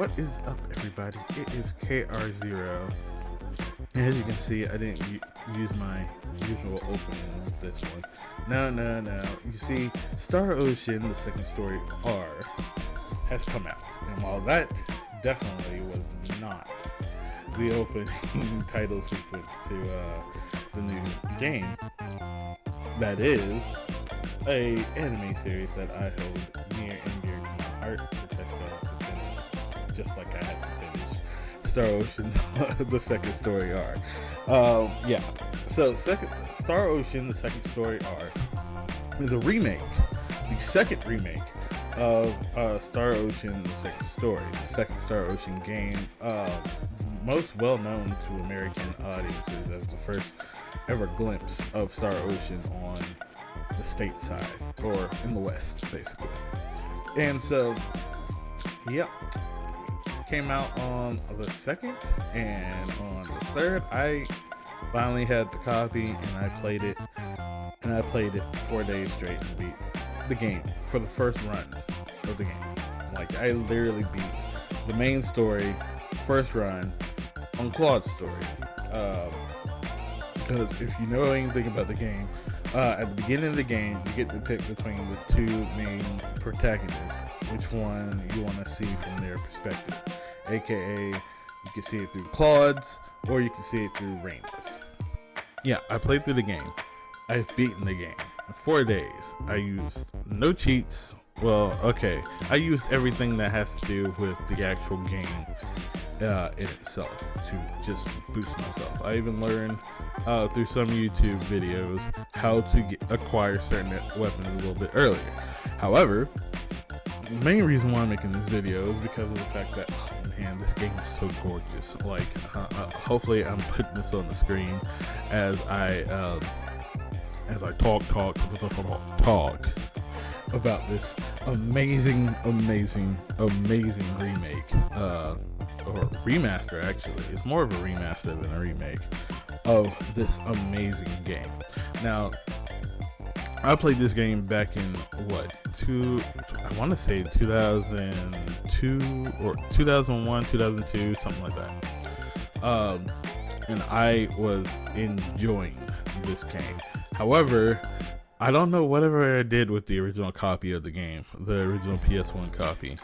What is up, everybody? It is KR0. And as you can see, I didn't use my usual opening with this one. No. You see, Star Ocean, the second story R, has come out. And while that definitely was not the opening title sequence to the new game, that is a anime series that I hold near and dear to my heart, which I still have to finish, just like I had to finish Star Ocean, the second story R. So Star Ocean, the second story R, is a remake, the second remake of Star Ocean, the second story, the second Star Ocean game, most well known to American audiences as the first ever glimpse of Star Ocean on the stateside, or in the West, basically. And so, yep, came out on the 2nd, and on the 3rd, I finally had the copy, and I played it 4 days straight and beat the game for the first run of the game. Like, I literally beat the main story, first run, on Claude's story. Because if you know anything about the game, at the beginning of the game, you get to pick between the two main protagonists, which one you want to see from their perspective. AKA, you can see it through Claude's, or you can see it through Rena's. Yeah, I played through the game. I've beaten the game in 4 days. I used no cheats. Well, okay, I used everything that has to do with the actual game in itself to just boost myself. I even learned through some YouTube videos how to acquire certain weapons a little bit earlier. However, the main reason why I'm making this video is because of the fact that, oh man, this game is so gorgeous. Like, hopefully I'm putting this on the screen as I talk about this amazing remake, or remaster. Actually, it's more of a remaster than a remake of this amazing game. Now, I played this game back in I want to say 2002 or 2001, 2002, something like that. And I was enjoying this game. However, I don't know whatever I did with the original copy of the game, the original PS1 copy.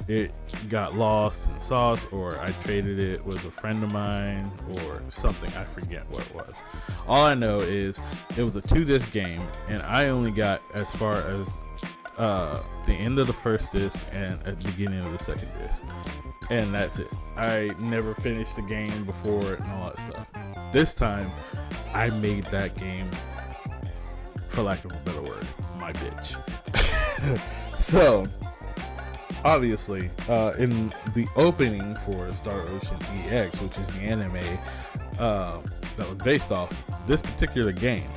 It got lost in the sauce, or I traded it with a friend of mine, or something. I forget what it was. All I know is it was a 2-disc game, and I only got as far as the end of the first disc and at the beginning of the second disc, and that's it. I never finished the game before and all that stuff. This time, I made that game, for lack of a better word, my bitch. So, obviously, in the opening for Star Ocean EX, which is the anime that was based off this particular game,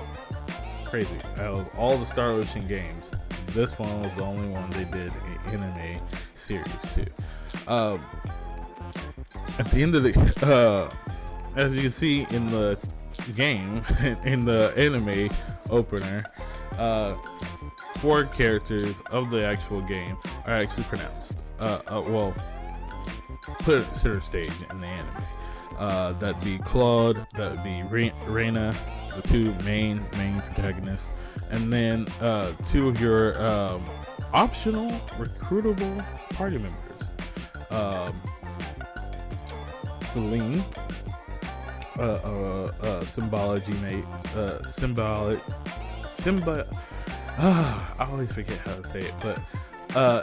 crazy. Out of all the Star Ocean games, this one was the only one they did an anime series to. At the end of the, as you can see in the game, in the anime opener, 4 characters of the actual game are actually pronounced. Put it center stage in the anime. That'd be Claude, that'd be Rena, the 2 main protagonists, and then 2 of your optional recruitable party members. Celine, symbology mate, I always forget how to say it, but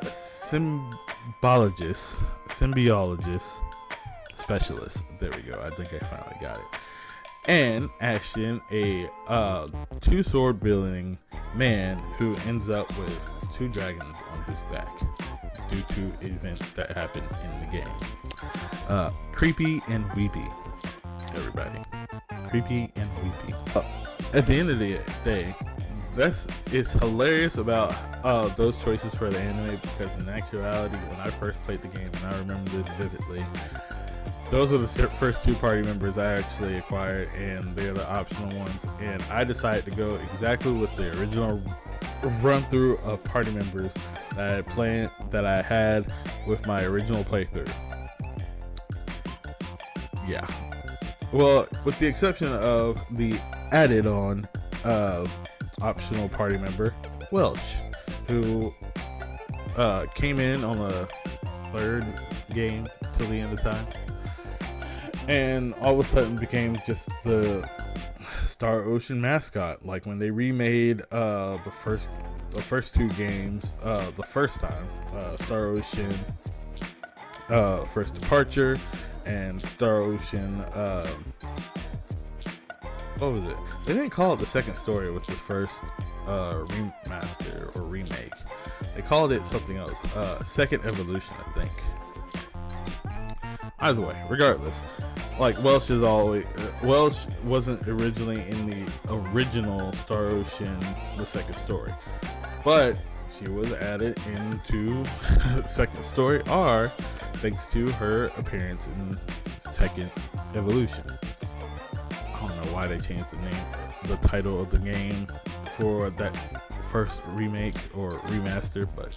symbiologist specialist. There we go. I think I finally got it. And Ashton, a 2 sword wielding man who ends up with 2 dragons on his back due to events that happen in the game. Creepy and weepy, everybody. Creepy and weepy. At the end of the day, it's hilarious about those choices for the anime, because in actuality, when I first played the game, and I remember this vividly, those are the first 2 party members I actually acquired, and they're the optional ones. And I decided to go exactly with the original run through of party members that I had with my original playthrough. yeah. Well, with the exception of the added on optional party member, Welch, who came in on the third game till the end of time, and all of a sudden became just the Star Ocean mascot. Like when they remade the first two games the first time, Star Ocean First Departure and Star Ocean what was it? They didn't call it the second story with the first remaster or remake. They called it something else. Second Evolution, I think. Either way, regardless, like Welsh is always Welsh wasn't originally in the original Star Ocean, the second story, but she was added into Second Story R thanks to her appearance in Second Evolution. I don't know why they changed the title of the game for that first remake or remaster, but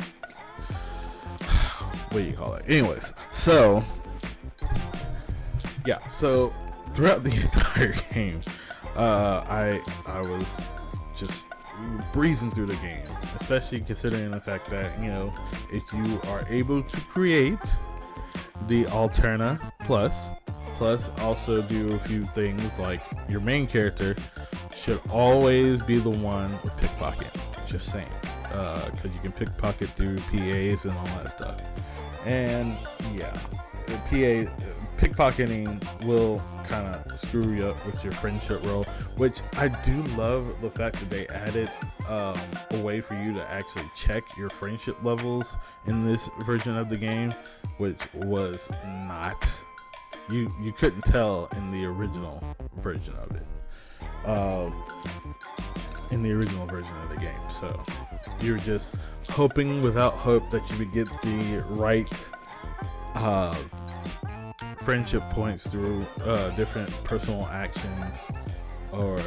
what do you call it? Anyways, so yeah, so throughout the entire game, I was just breezing through the game, especially considering the fact that, you know, if you are able to create the Alterna plus also do a few things, like your main character should always be the one with pickpocket. Just saying, because you can pickpocket through PAs and all that stuff. And yeah, the pickpocketing will kind of screw you up with your friendship roll, which I do love the fact that they added a way for you to actually check your friendship levels in this version of the game, which was not, you couldn't tell in the original version of it. In the original version of the game, so you're just hoping without hope that you would get the right friendship points through different personal actions or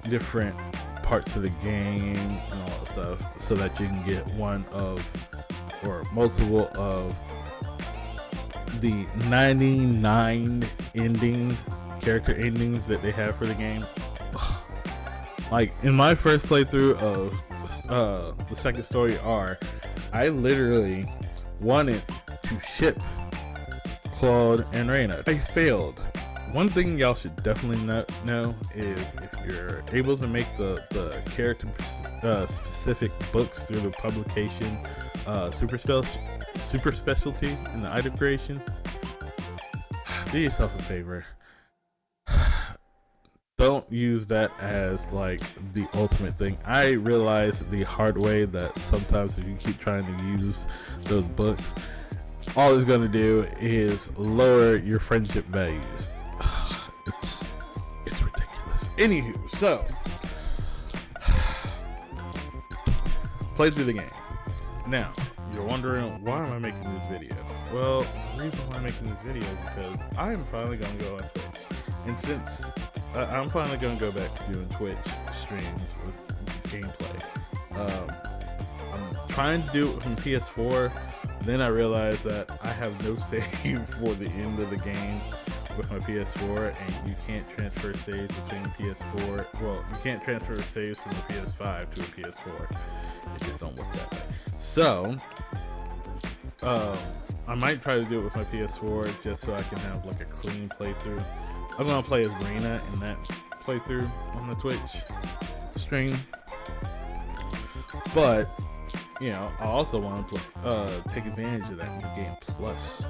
different parts of the game and all that stuff, so that you can get one of or multiple of the 99 character endings that they have for the game. Like in my first playthrough of the Second Story R, I literally wanted to ship Claude and Rena. I failed. One thing y'all should definitely know is if you're able to make the character specific books through the publication super specialty in the item creation, do yourself a favor. Don't use that as like the ultimate thing. I realized the hard way that sometimes if you keep trying to use those books, all it's going to do is lower your friendship values. It's ridiculous. Anywho, so play through the game. Now you're wondering, why am I making this video? Well, the reason why I'm making this video is because I'm finally going to go on Twitch, and since I'm finally going to go back to doing Twitch streams with gameplay. I'm trying to do it from PS4. Then I realized that I have no save for the end of the game with my PS4, and you can't transfer saves between PS4. Well, you can't transfer saves from a PS5 to a PS4. It just don't work that way. So, I might try to do it with my PS4 just so I can have like a clean playthrough. I'm gonna play as Rena in that playthrough on the Twitch stream, but you know, I also want to take advantage of that New Game Plus,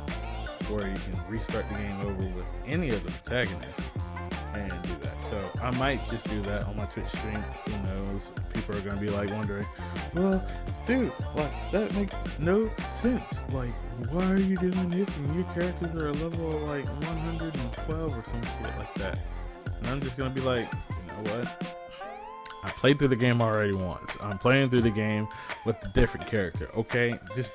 where you can restart the game over with any of the protagonists and do that. So I might just do that on my Twitch stream. Who knows? People are gonna be like wondering, well, dude, like that makes no sense. Like, why are you doing this and your characters are a level of like 112 or some shit like that? And I'm just gonna be like, you know what? I played through the game already once. I'm playing through the game with a different character, okay? Just,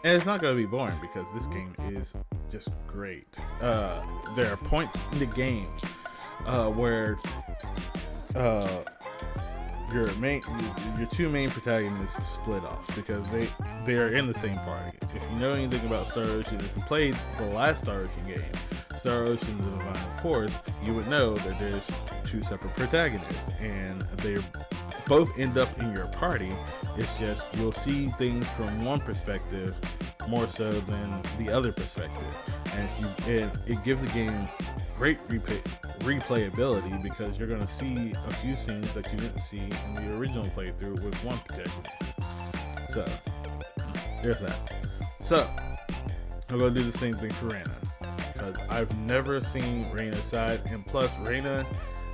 and it's not gonna be boring because this game is just great. There are points in the game where your two main protagonists split off because they are in the same party. If you know anything about Star Ocean, if you played the last Star Ocean game, Star Ocean: The Divine Force, you would know that there's two separate protagonists, and they both end up in your party. It's just you'll see things from one perspective more so than the other perspective, and it gives the game great replayability because you're going to see a few scenes that you didn't see in the original playthrough with one protagonist. So there's that. So I'm going to do the same thing for Rena because I've never seen Rena's side, and plus Rena,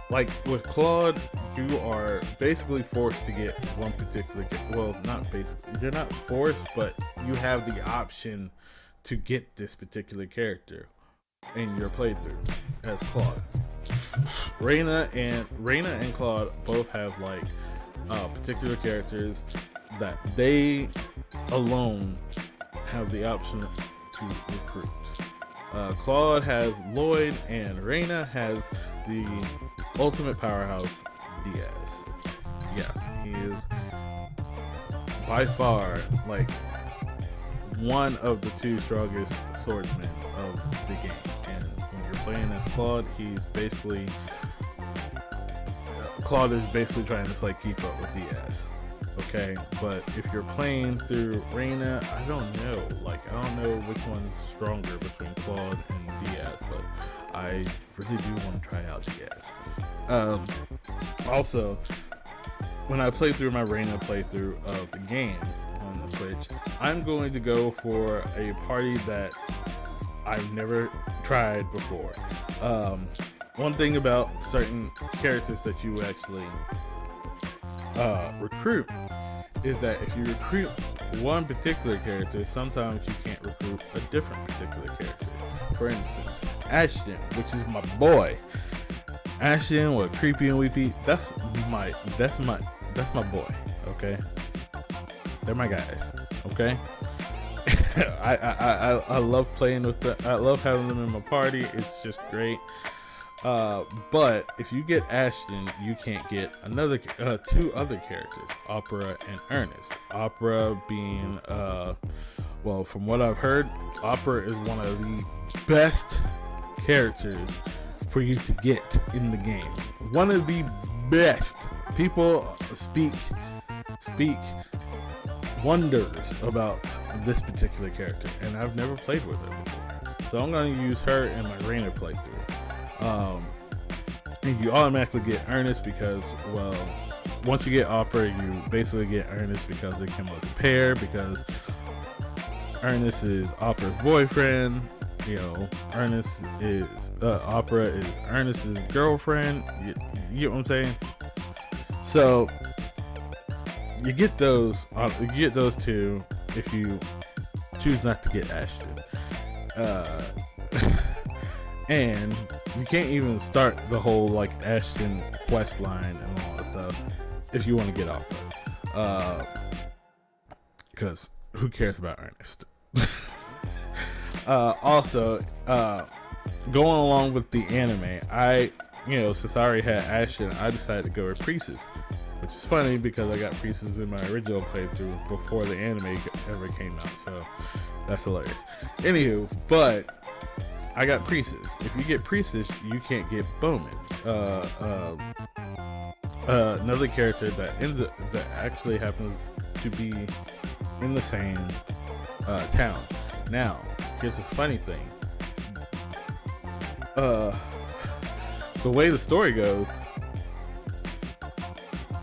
like with Claude, you are basically forced to get one particular, well, not basically, you're not forced, but you have the option to get this particular character in your playthrough as Claude. Rena and Claude both have like particular characters that they alone have the option to recruit. Claude has Lloyd, and Rena has the ultimate powerhouse, Diaz. Yes, he is by far like one of the two strongest swordsmen of the game. And when you're playing as Claude, Claude is basically trying to play keep up with Diaz. Okay, but if you're playing through Rena, I don't know. I don't know which one's stronger between Claude and Diaz, but I really do want to try out Diaz. Also, when I play through my Rena playthrough of the game on the Switch, I'm going to go for a party that I've never tried before. One thing about certain characters that you actually recruit is that if you recruit one particular character, sometimes you can't recruit a different particular character. For instance, Ashton, which is my boy. Ashton with Creepy and Weepy, that's my boy. Okay, they're my guys. Okay. I love playing with them. I love having them in my party. It's just great. But if you get Ashton, you can't get another two other characters, Opera and Ernest. Opera being well, from what I've heard, Opera is one of the best characters for you to get in the game. One of the best. People speak wonders about this particular character, and I've never played with her before. So I'm going to use her in my Rena playthrough. And you automatically get Ernest because, well, once you get Opera, you basically get Ernest because they come as a pair, because Ernest is Opera's boyfriend. You know, Ernest is Opera is Ernest's girlfriend. You get what I'm saying? So you get those two if you choose not to get Ashton. And you can't even start the whole like Ashton quest line and all that stuff if you want to get Opera. Because who cares about Ernest? Also, going along with the anime, since I already had Ashton, I decided to go with Priestess, which is funny because I got Priestess in my original playthrough before the anime ever came out, so that's hilarious. Anywho, but I got Priestess. If you get Priestess, you can't get Bowman. Another character that actually happens to be in the same town. Now, here's a funny thing. The way the story goes,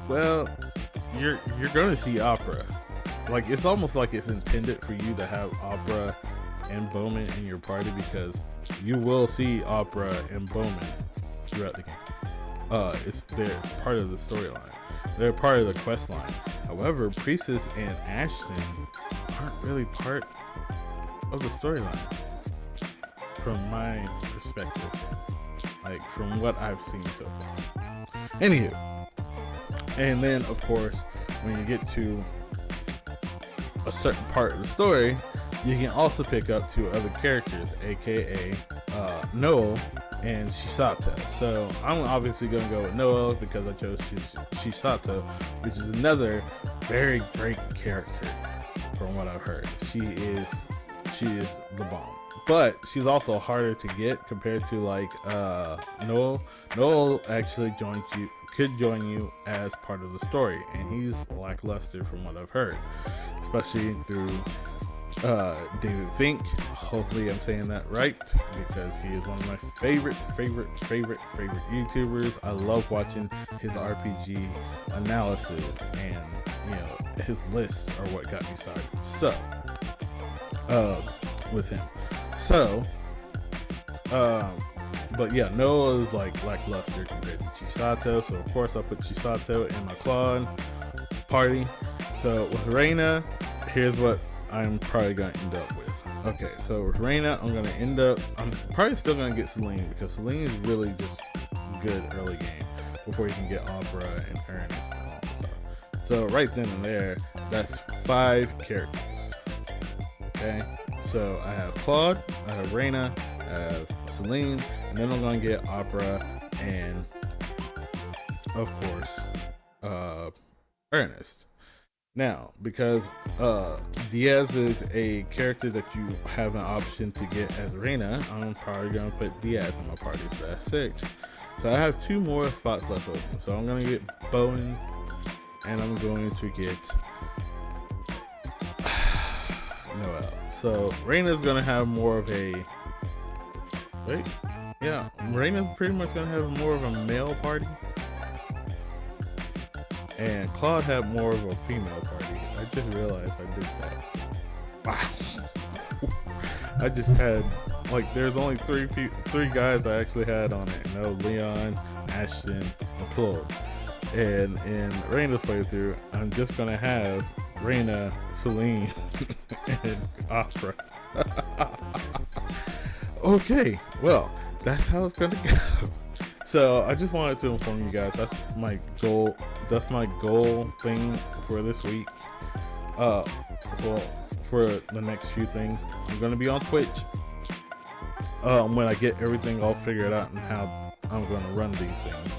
well, you're gonna see Opera. Like, it's almost like it's intended for you to have Opera and Bowman in your party, because you will see Opera and Bowman throughout the game. They're part of the storyline. They're part of the quest line. However, Priestess and Ashton aren't really part of the storyline from my perspective, like from what I've seen so far. Anywho, and then of course when you get to a certain part of the story, you can also pick up two other characters, aka Noel and Shisato. So I'm obviously gonna go with Noel because I chose Shisato, which is another very great character from what I've heard. She is the bomb. But she's also harder to get compared to like Noel. Noel actually could join you as part of the story, and he's lackluster from what I've heard, especially through David Fink. Hopefully I'm saying that right, because he is one of my favorite YouTubers. I love watching his RPG analysis, and his lists are what got me started. So with him. So but yeah, Noah is like lackluster compared to Chisato, so of course I put Chisato in my Claude party. So with Rena, here's what I'm probably gonna end up with. Okay, so with Rena, I'm probably still gonna get Celine, because Celine is really just good early game before you can get Opera and Ernest and all that stuff. So right then and there, that's 5 characters. Okay, so I have Claude, I have Rena, I have Celine, and then I'm gonna get Opera and of course Ernest. Now, because Diaz is a character that you have an option to get as Rena, I'm probably gonna put Diaz in my party, so that's 6. So I have 2 more spots left open. So I'm gonna get Bowen, and I'm going to get Noel. So Rena's gonna have more of a Rena's pretty much gonna have more of a male party, and Claude had more of a female party. I just realized I did that. Wow. I just had, like, there's only 3 guys I actually had on it, and that was Leon, Ashton, and Claude. And in Rena's playthrough, I'm just gonna have Rena, Celine, and Opera. Okay, well, that's how it's gonna go. So I just wanted to inform you guys, that's my goal thing for this week. Well, for the next few things, I'm gonna be on Twitch when I get everything all figured out and how I'm gonna run these things.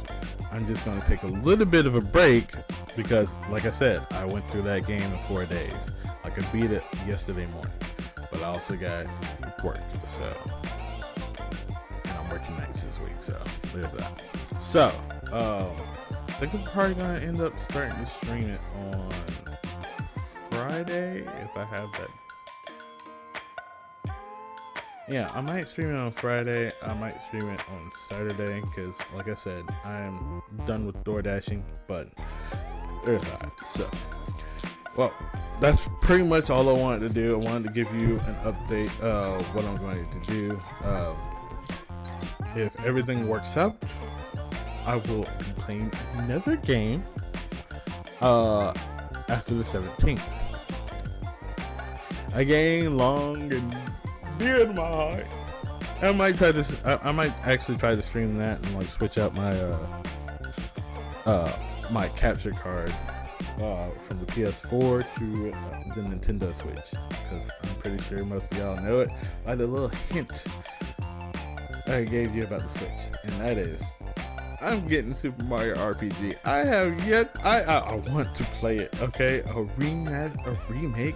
I'm just gonna take a little bit of a break because, like I said, I went through that game in 4 days. I could beat it yesterday morning, but I also got work, so, and I'm working nights this week, so there's that. So I think I'm probably gonna end up starting to stream it on Friday if I have that. Yeah, I might stream it on Friday. I might stream it on Saturday because, like I said, I'm done with door dashing, but there's that. So, well, that's pretty much all I wanted to do. I wanted to give you an update of what I'm going to do. If everything works out, I will be playing another game after the 17th. A game long and dear to my heart. I might actually try to stream that and like switch out my my capture card from the PS4 to the Nintendo Switch, because I'm pretty sure most of y'all know it by the little hint I gave you about the Switch, and that is I'm getting Super Mario RPG. I want to play it. Okay, a remake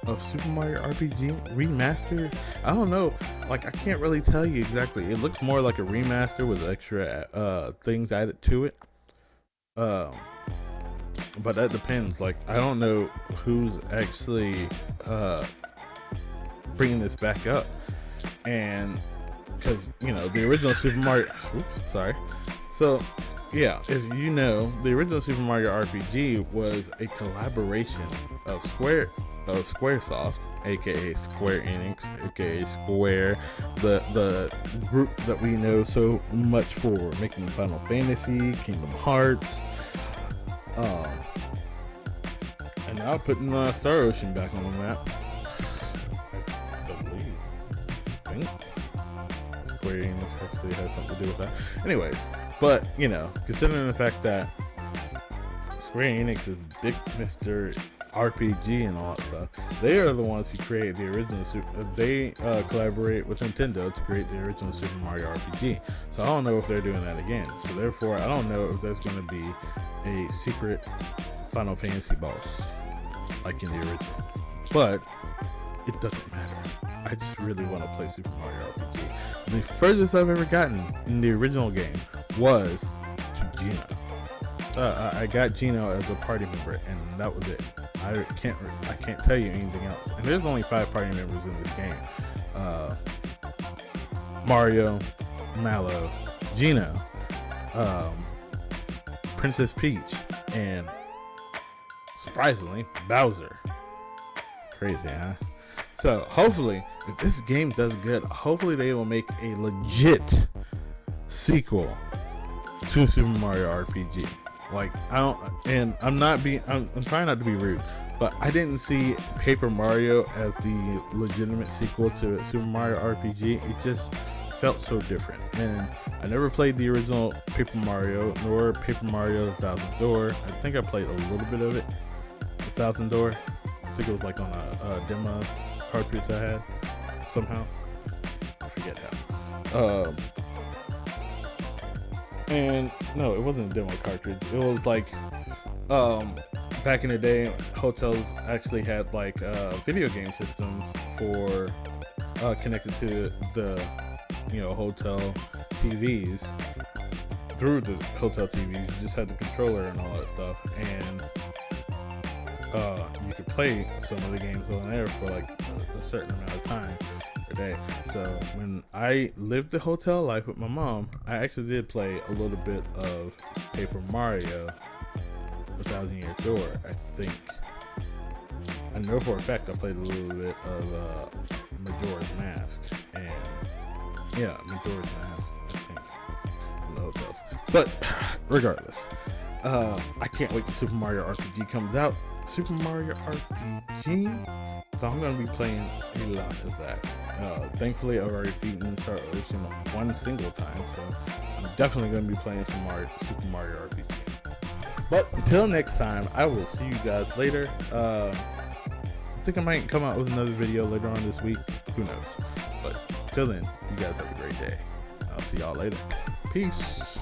of Super Mario RPG remaster. I don't know, like I can't really tell you exactly. It looks more like a remaster with extra things added to it. But that depends. Like I don't know who's actually bringing this back up, and because the original Super Mario. Oops, sorry. So yeah, if you know, the original Super Mario RPG was a collaboration of Squaresoft, aka Square Enix, aka Square, the group that we know so much for making Final Fantasy, Kingdom Hearts, and now putting Star Ocean back on the map. I think Square Enix actually has something to do with that. Anyways, but considering the fact that Square Enix is big Mr. RPG and all that stuff. They are the ones who created the original they collaborate with Nintendo to create the original Super Mario RPG. So I don't know if they're doing that again. So therefore, I don't know if there's going to be a secret Final Fantasy boss like in the original. But it doesn't matter. I just really want to play Super Mario RPG. The furthest I've ever gotten in the original game was to Gino. I got Gino as a party member, and that was it. I can't tell you anything else. And there's only 5 party members in this game: Mario, Mallow, Gino, Princess Peach, and surprisingly, Bowser. Crazy, huh? So hopefully, if this game does good, hopefully they will make a legit sequel to Super Mario RPG. Like, I'm trying not to be rude, but I didn't see Paper Mario as the legitimate sequel to Super Mario RPG. It just felt so different. And I never played the original Paper Mario, nor Paper Mario The Thousand Door. I think I played a little bit of it, The Thousand Door. I think it was like on a demo cartridge I had somehow. I forget how. And no, it wasn't a demo cartridge. It was like back in the day, hotels actually had like video game systems for connected to the hotel TVs. Through the hotel TVs, you just had the controller and all that stuff, and you could play some of the games on there for like a certain amount of time per day. So when I lived the hotel life with my mom, I actually did play a little bit of Paper Mario, A Thousand Year Door. I know for a fact I played a little bit of Majora's Mask, and yeah, Majora's Mask, I think, in the hotels. But regardless, I can't wait till Super Mario RPG comes out. Super Mario RPG, so I'm going to be playing a lot of that. Thankfully, I've already beaten Star Ocean one single time, so I'm definitely going to be playing some Super Mario RPG. But until next time, I will see you guys later. I think I might come out with another video later on this week. Who knows? But till then, you guys have a great day. I'll see y'all later. Peace.